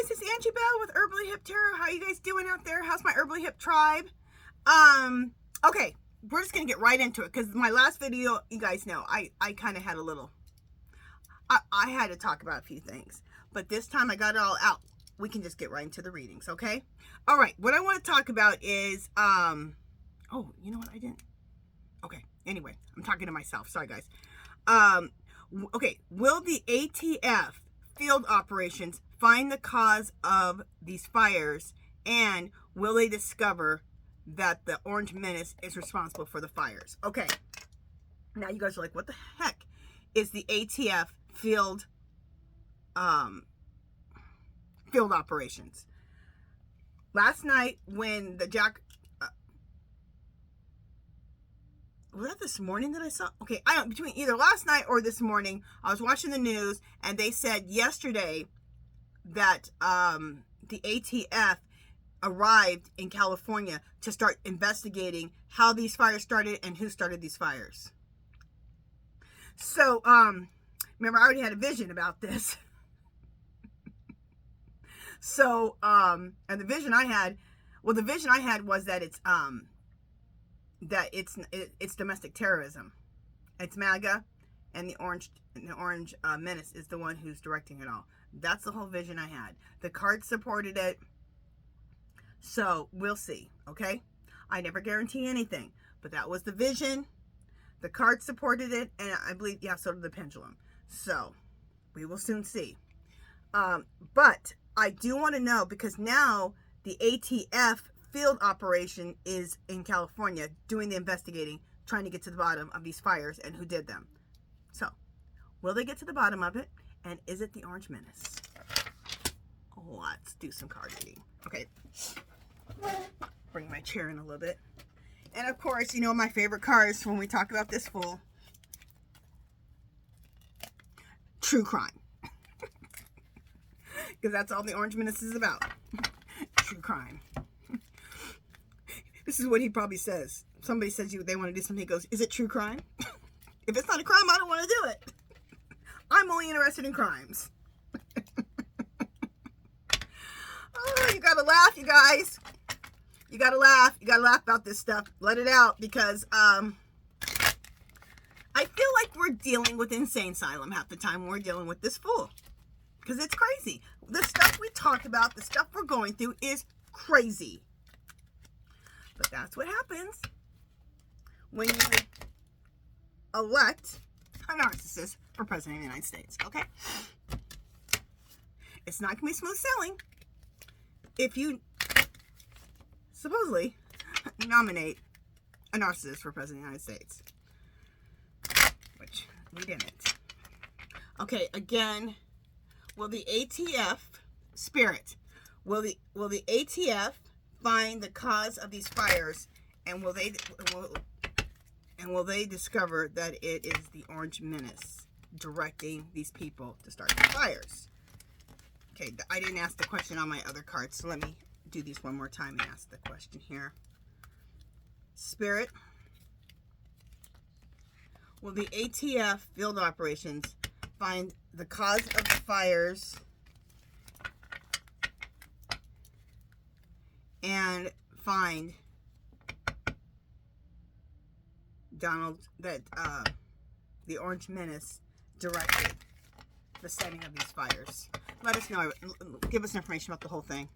guys, it's Angie Bell with Herbally Hip Tarot. How you guys doing out there? How's my Herbally Hip tribe? Okay, we're just gonna get right into it because my last video, you guys know, I kind of had a little, I had to talk about a few things, but this time I got it all out. We can just get right into the readings, okay? All right, what I want to talk about is, oh, you know what, I didn't, okay, anyway, I'm talking to myself, sorry guys. Okay, will the ATF field operations find the cause of these fires, and will they discover that the Orange Menace is responsible for the fires? Okay, now you guys are like, what the heck is the ATF field operations? Last night when the was that this morning that I saw? Okay, I don't, between either last night or this morning, I was watching the news and they said yesterday that the ATF arrived in California to start investigating how these fires started and who started these fires. So, remember, I already had a vision about this. So, and the vision I had, well, the vision I had was that it's domestic terrorism. It's MAGA, and the Orange Menace is the one who's directing it all. That's the whole vision I had. The cards supported it, so we'll see. Okay, I never guarantee anything, but that was the vision. The cards supported it, and I believe, yeah, so did the Pendulum. So we will soon see. But I do want to know, because now the ATF field operation is in California doing the investigating, trying to get to the bottom of these fires and who did them. So, will they get to the bottom of it? And is it the Orange Menace? Let's do some card reading. Okay. Bring my chair in a little bit. And of course, you know my favorite cards when we talk about this fool. True crime. Because that's all the Orange Menace is about. True crime. This is what he probably says. Somebody says they want to do something, he goes, is it true crime? If it's not a crime, I don't want to do it. I'm only interested in crimes. Oh, you gotta laugh, you guys. You gotta laugh. You gotta laugh about this stuff. Let it out, because I feel like we're dealing with insane asylum half the time. We're dealing with this fool. Because it's crazy. The stuff we talked about, the stuff we're going through is crazy. But that's what happens when you elect a narcissist for president of the United States, okay? It's not going to be smooth sailing if you supposedly nominate a narcissist for president of the United States, which we didn't. Okay, again, will the ATF, Spirit, will the ATF find the cause of these fires, and will they discover that it is the Orange Menace directing these people to start the fires? Okay, I didn't ask the question on my other cards, so let me do these one more time and ask the question here. Spirit, will the ATF field operations find the cause of the fires and find the Orange Menace directed the setting of these fires? Let us know. Give us information about the whole thing.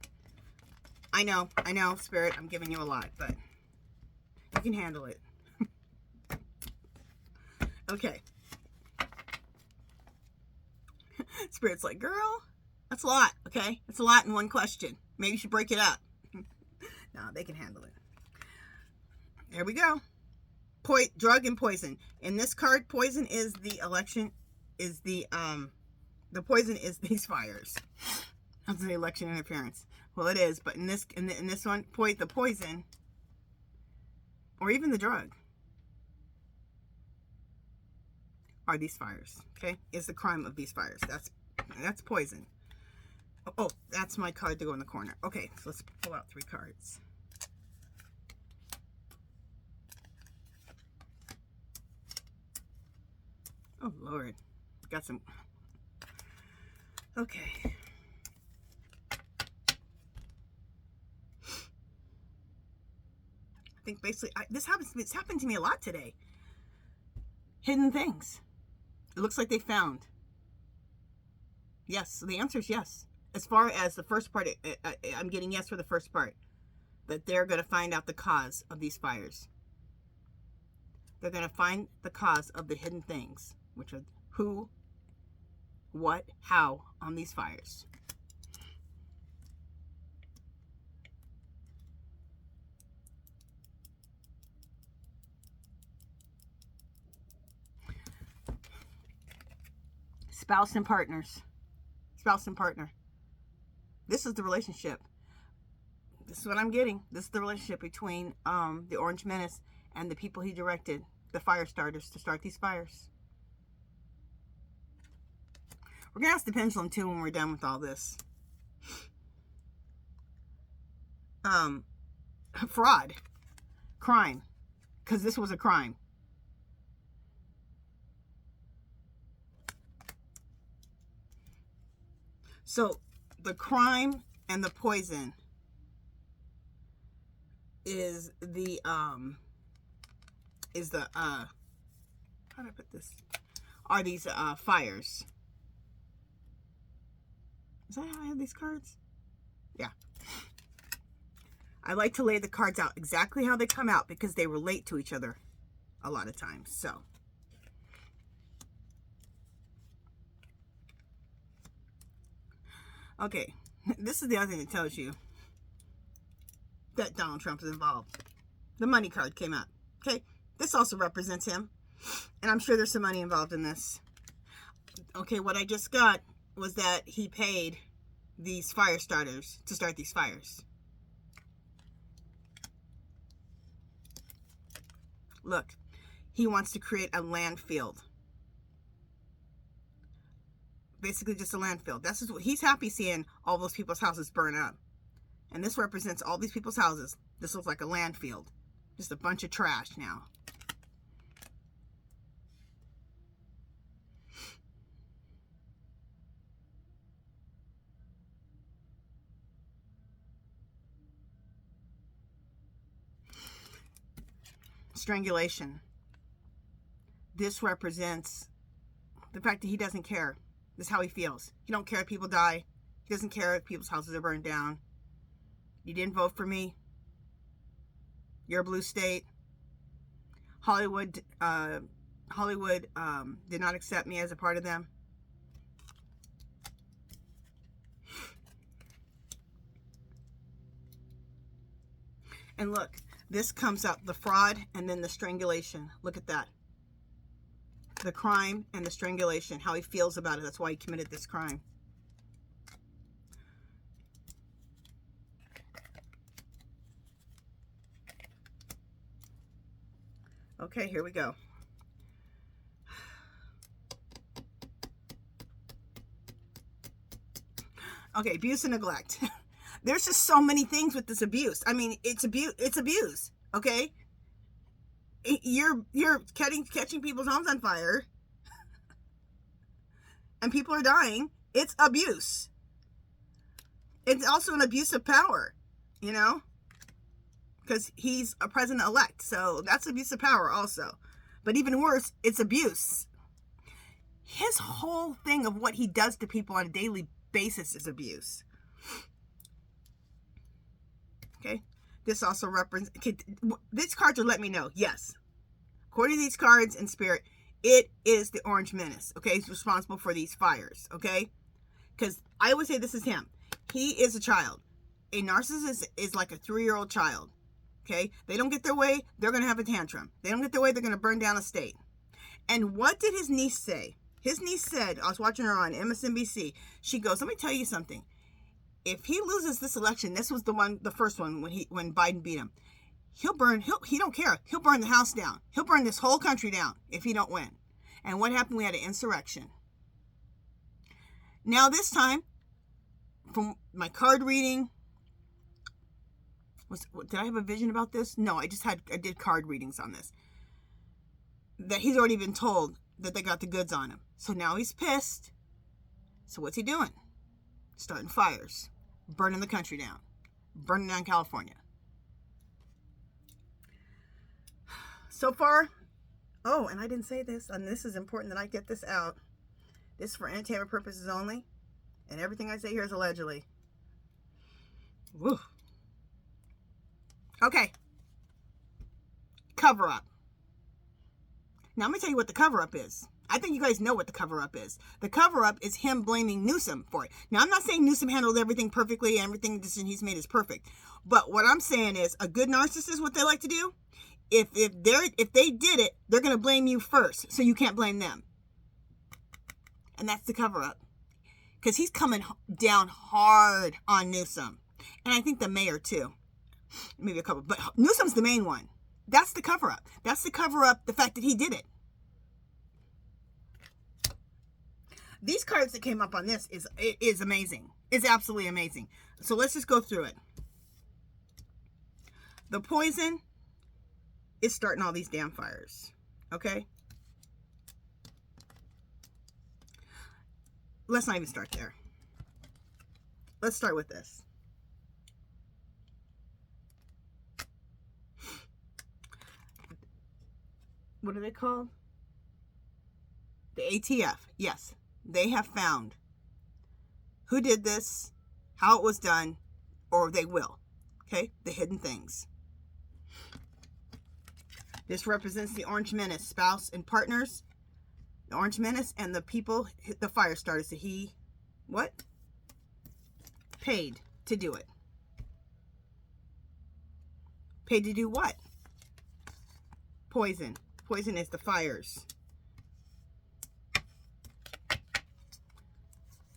I know, Spirit, I'm giving you a lot, but you can handle it. Okay. Spirit's like, girl, that's a lot, okay? It's a lot in one question. Maybe you should break it up. No, they can handle it. There we go. Drug and poison. In this card, poison is the election, is the poison is these fires. That's the election interference. Well, it is, but in this one, the poison, or even the drug, are these fires, okay? Is the crime of these fires. That's poison. Oh, that's my card to go in the corner. Okay, so let's pull out 3 cards. Oh, Lord. Got some. Okay. think basically, it's happened to me a lot today. Hidden things. It looks like they found. Yes, so the answer is yes. As far as the first part, I'm getting yes for the first part. That they're going to find out the cause of these fires. They're going to find the cause of the hidden things, which are who, what, how on these fires. Spouse and partners. Spouse and partner. This is the relationship. This is what I'm getting. This is the relationship between the Orange Menace and the people he directed, the fire starters, to start these fires. We're going to ask the Pendulum, too, when we're done with all this. Fraud. Crime. Because this was a crime. So, the crime and the poison is the, how do I put this? Are these, fires. Is that how I have these cards? Yeah. I like to lay the cards out exactly how they come out because they relate to each other a lot of times. So, okay. This is the other thing that tells you that Donald Trump is involved. The money card came out. Okay. This also represents him. And I'm sure there's some money involved in this. Okay. What I just got was that he paid these fire starters to start these fires. Look, he wants to create a landfill. Basically just a landfill. That's just what he's happy seeing all those people's houses burn up. And this represents all these people's houses. This looks like a landfill. Just a bunch of trash now. Strangulation. This represents the fact that he doesn't care. This is how he feels. He don't care if people die. He doesn't care if people's houses are burned down. You didn't vote for me. You're a blue state. Hollywood did not accept me as a part of them. And look, this comes up, the fraud and then the strangulation. Look at that. The crime and the strangulation, how he feels about it. That's why he committed this crime. Okay, here we go. Okay, abuse and neglect. There's just so many things with this abuse. I mean, it's abuse, okay? You're catching people's homes on fire and people are dying. It's abuse. It's also an abuse of power, you know? Because he's a president-elect, so that's abuse of power also. But even worse, it's abuse. His whole thing of what he does to people on a daily basis is abuse. Okay? This also represents... Okay, these cards are letting me know, yes. According to these cards in spirit, it is the Orange Menace, okay? He's responsible for these fires, okay? Because I would say this is him. He is a child. A narcissist is like a 3-year-old child. Okay, they don't get their way, they're going to have a tantrum. They don't get their way, they're going to burn down a state. And what did his niece say? His niece said, I was watching her on MSNBC. She goes, let me tell you something. If he loses this election, this was the first one when Biden beat him. He don't care. He'll burn the house down. He'll burn this whole country down if he don't win. And what happened? We had an insurrection. Now this time, from my card reading, did I have a vision about this? No, I did card readings on this. That he's already been told that they got the goods on him. So now he's pissed. So what's he doing? Starting fires. Burning the country down. Burning down California. So far, oh, and I didn't say this, and this is important that I get this out. This is for entertainment purposes only, and everything I say here is allegedly. Woo. Okay. Cover up. Now, I'm going to tell you what the cover up is. I think you guys know what the cover up is. The cover up is him blaming Newsom for it. Now, I'm not saying Newsom handled everything perfectly and everything decision he's made is perfect. But what I'm saying is a good narcissist, what they like to do, if they did it, they're going to blame you first, so you can't blame them. And that's the cover up. Because he's coming down hard on Newsom. And I think the mayor too. Maybe a couple. But Newsom's the main one. That's the cover up. That's the cover up, the fact that he did it. These cards that came up on this is amazing. It's absolutely amazing. So let's just go through it. The poison is starting all these damn fires. Okay? Let's not even start there. Let's start with this. What are they called? The ATF. Yes. They have found who did this, how it was done, or they will. Okay? The hidden things. This represents the Orange Menace, spouse and partners. The Orange Menace and the people, the fire starters that he, what? Paid to do it. Paid to do what? Poison. Poison is the fires.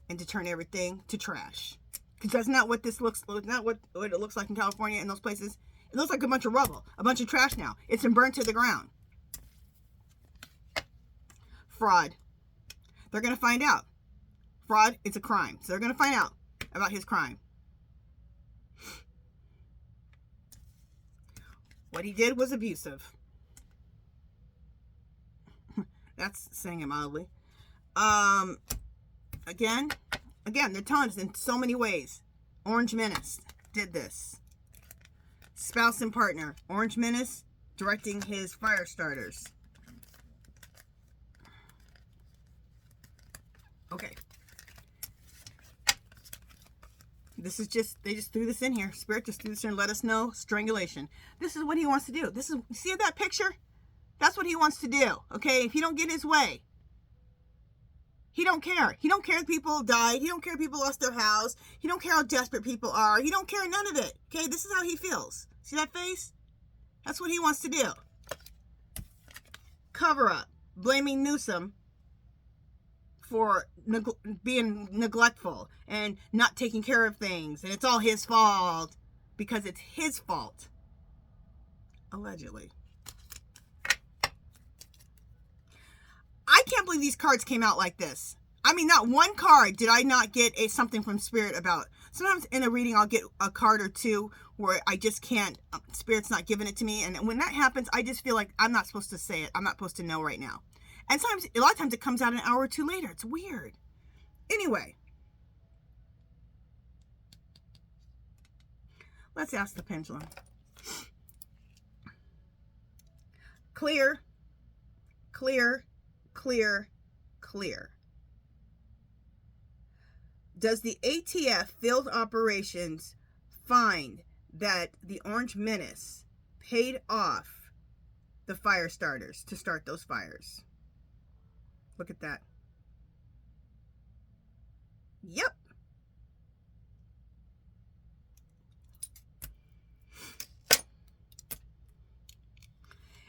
And to turn everything to trash. Because that's not what this looks like, not what it looks like in California and those places. It looks like a bunch of rubble, a bunch of trash now. It's been burnt to the ground. Fraud. They're going to find out. Fraud, it's a crime. So they're going to find out about his crime. What he did was abusive. That's saying it mildly. Again, they're telling us in so many ways. Orange Menace did this. Spouse and partner. Orange Menace directing his fire starters. Okay. This is just, they just threw this in here. Spirit just threw this in and let us know. Strangulation. This is what he wants to do. This is, see that picture? That's what he wants to do. Okay? If he don't get his way. He don't care. He don't care if people died. He don't care if people lost their house. He don't care how desperate people are. He don't care none of it. Okay? This is how he feels. See that face? That's what he wants to do. Cover up. Blaming Newsom for being neglectful and not taking care of things. And it's all his fault because it's his fault. Allegedly. I can't believe these cards came out like this. I mean, not one card did I not get something from Spirit about. Sometimes in a reading, I'll get a card or two where I just can't, Spirit's not giving it to me. And when that happens, I just feel like I'm not supposed to say it. I'm not supposed to know right now. And sometimes, a lot of times it comes out an hour or two later. It's weird. Anyway. Let's ask the pendulum. Clear, clear, clear, clear. Does the ATF field operations find that the Orange Menace paid off the fire starters to start those fires? Look at that. Yep.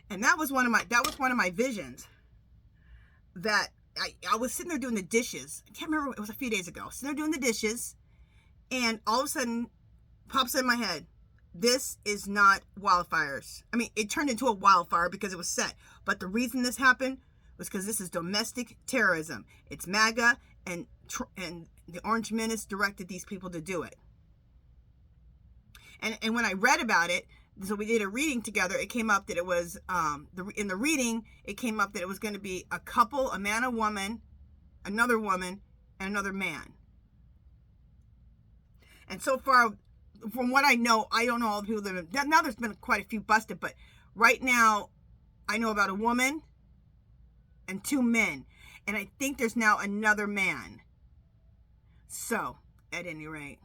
And that was one of my visions. That I was sitting there doing the dishes. I can't remember, it was a few days ago. Sitting there doing the dishes, and all of a sudden pops in my head, this is not wildfires. I mean, it turned into a wildfire because it was set. But the reason this happened was because this is domestic terrorism. It's MAGA, and the Orange Menace directed these people to do it. And when I read about it, so we did a reading together, it came up that it was, in the reading, it came up that it was going to be a couple, a man, a woman, another woman, and another man. And so far, from what I know, I don't know all the people that have, now there's been quite a few busted, but right now, I know about a woman and 2 men. And I think there's now another man. So, at any rate,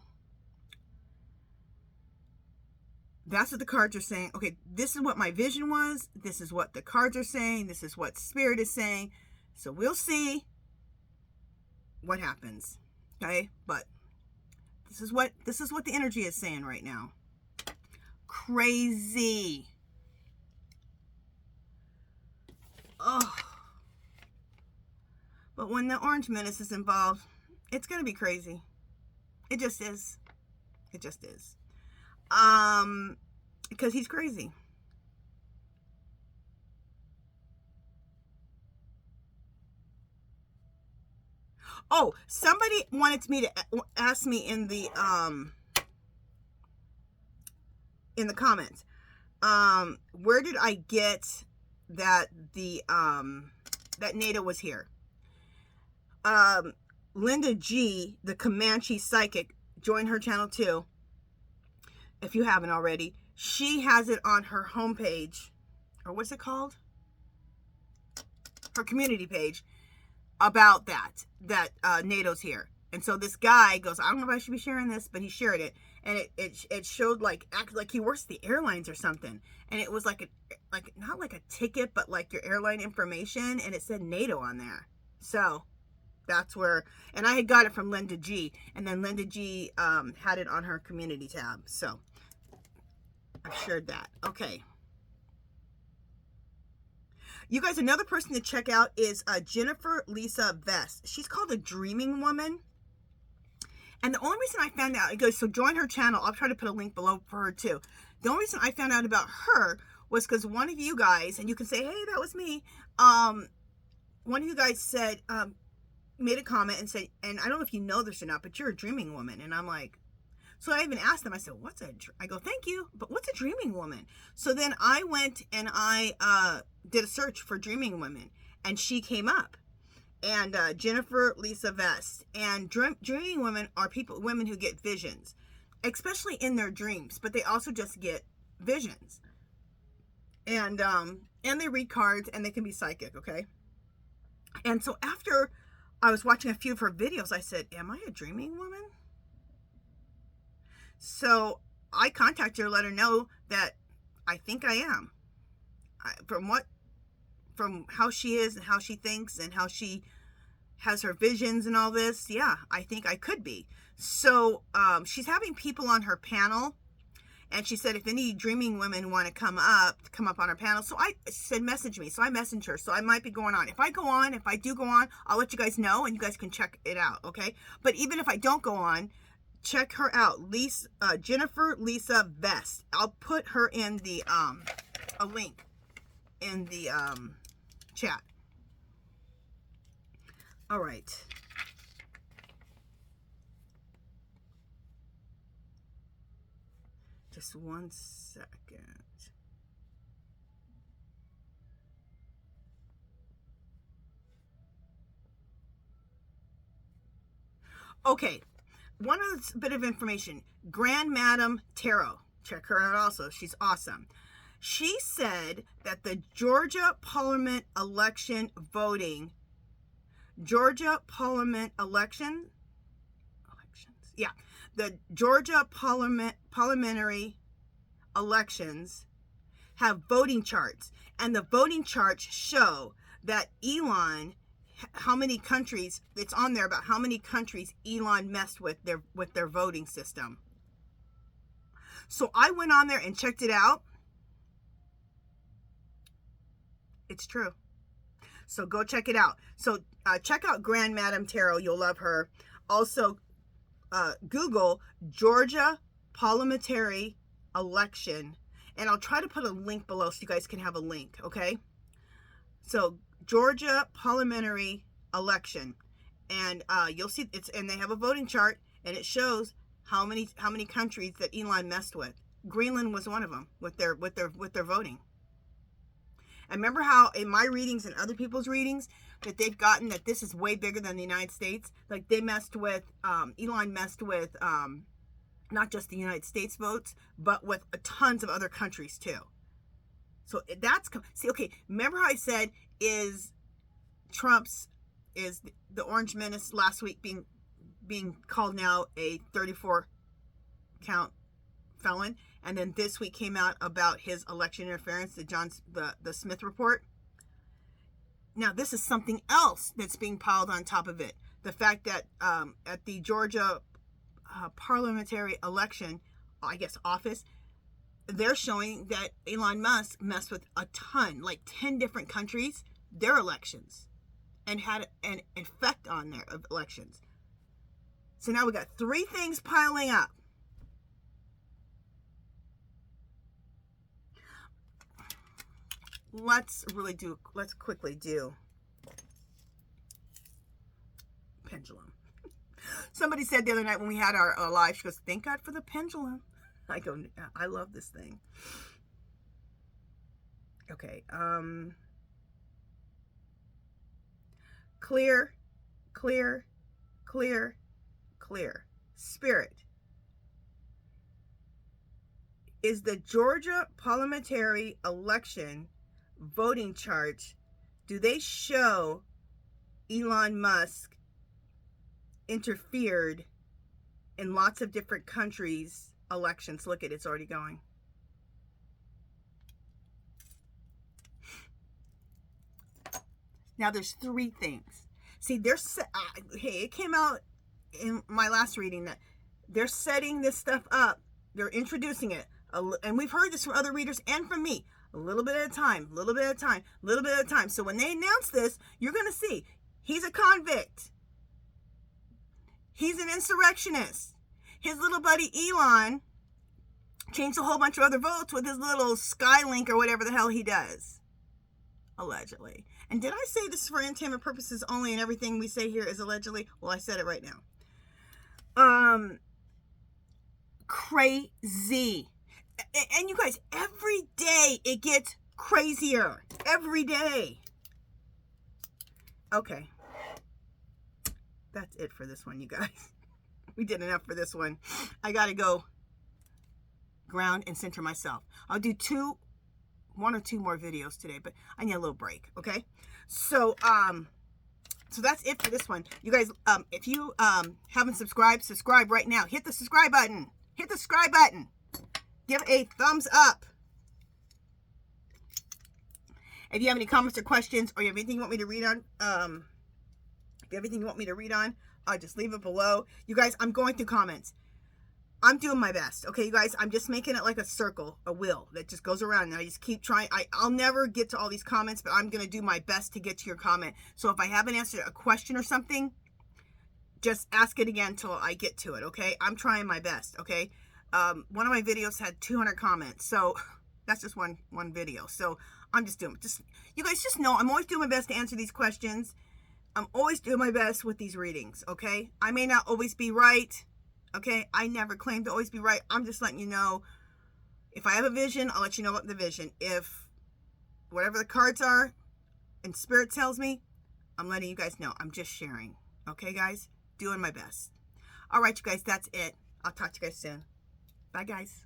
that's what the cards are saying. Okay, this is what my vision was. This is what the cards are saying. This is what Spirit is saying. So we'll see what happens. Okay, but this is what the energy is saying right now. Crazy. Oh. But when the Orange Menace is involved, it's going to be crazy. It just is. It just is. Because he's crazy. Oh, somebody wanted me to ask me in the comments, where did I get that that NATO was here? Linda G, the Comanche psychic, join her channel too. If you haven't already, she has it on her homepage, or what's it called? Her community page, about that NATO's here. And so this guy goes, I don't know if I should be sharing this, but he shared it, and it showed acted like he works the airlines or something, and it was like not like a ticket, but like your airline information, and it said NATO on there. So that's where, and I had got it from Linda G, and then Linda G had it on her community tab. So I've shared that. Okay. You guys, another person to check out is Jennifer Lisa Vest. She's called a dreaming woman. And the only reason I found out, it goes, so join her channel. I'll try to put a link below for her too. The only reason I found out about her was because one of you guys, and you can say, hey, that was me. One of you guys said, made a comment and said, and I don't know if you know this or not, but you're a dreaming woman. And I'm like, so I even asked them, I said, I go, thank you, but what's a dreaming woman? So then I went and I did a search for dreaming women, and she came up. And Jennifer Lisa Vest. And dreaming women are women who get visions, especially in their dreams, but they also just get visions. And they read cards, and they can be psychic, okay? And so after I was watching a few of her videos, I said, am I a dreaming woman? So I contacted her, let her know that I think I am. From how she is and how she thinks and how she has her visions and all this, yeah, I think I could be. So she's having people on her panel, and she said if any dreaming women want to come up on her panel. So I said message me. So I messaged her. So I might be going on. If I do go on, I'll let you guys know, and you guys can check it out, okay? But even if I don't go on, check her out, Jennifer Lisa Vest. I'll put her in the a link in the chat. All right. Just 1 second. Okay. One other bit of information. Grand Madam Tarot. Check her out also. She's awesome. She said that the Georgia Parliament election voting, the Georgia parliamentary elections have voting charts, and the voting charts show that Elon, how many countries, it's on there about how many countries Elon messed with their voting system. So I went on there and checked it out. It's true. So go check it out. So check out Grand Madam Tarot. You'll love her. Also, Google Georgia parliamentary election, and I'll try to put a link below so you guys can have a link, okay? So Georgia parliamentary election, and you'll see and they have a voting chart, and it shows how many countries that Elon messed with. Greenland was one of them with their voting. And remember how in my readings and other people's readings that they've gotten that this is way bigger than the United States? Like they messed with, Elon messed with not just the United States votes, but with tons of other countries too. So that's, see, okay, remember how I said is the Orange Menace last week being called now a 34 count felon, and then this week came out about his election interference, the Smith report. Now this is something else that's being piled on top of it. The fact that at the Georgia parliamentary election, I guess office, they're showing that Elon Musk messed with a ton, like 10 different countries, their elections, and had an effect on their elections. So now we got 3 things piling up. Let's quickly do Pendulum. Somebody said the other night when we had our live, she goes, thank God for the Pendulum. I go, I love this thing. Okay. Clear. Spirit. Is the Georgia parliamentary election voting charts, do they show Elon Musk interfered in lots of different countries' elections? Look at it, it's already going. Now there's 3 things. See, hey, it came out in my last reading that they're setting this stuff up. They're introducing it. And we've heard this from other readers and from me. A little bit at a time, little bit at a time, little bit at a time. So when they announce this, you're going to see he's a convict. He's an insurrectionist. His little buddy Elon changed a whole bunch of other votes with his little Skylink or whatever the hell he does. Allegedly. And did I say this is for entertainment purposes only and everything we say here is allegedly? Well, I said it right now. Crazy. And you guys, every day it gets crazier. Every day. Okay. That's it for this one, you guys. We did enough for this one. I got to go ground and center myself. I'll do 1 or 2 more videos today, but I need a little break, okay? So that's it for this one. You guys, if you haven't subscribed, subscribe right now. Hit the subscribe button. Hit the subscribe button. Give a thumbs up. If you have any comments or questions, or you have anything you want me to read on, just leave it below. You guys, I'm going through comments. I'm doing my best. Okay, you guys, I'm just making it like a circle, a wheel that just goes around. And I just keep trying. I'll never get to all these comments, but I'm going to do my best to get to your comment. So if I haven't answered a question or something, just ask it again until I get to it, okay? I'm trying my best, okay? One of my videos had 200 comments, so that's just one video. So I'm just doing, you guys just know I'm always doing my best to answer these questions. I'm always doing my best with these readings, okay? I may not always be right, okay? I never claim to always be right. I'm just letting you know, if I have a vision, I'll let you know about the vision. If whatever the cards are and Spirit tells me, I'm letting you guys know. I'm just sharing, okay, guys? Doing my best. All right, you guys, that's it. I'll talk to you guys soon. Bye, guys.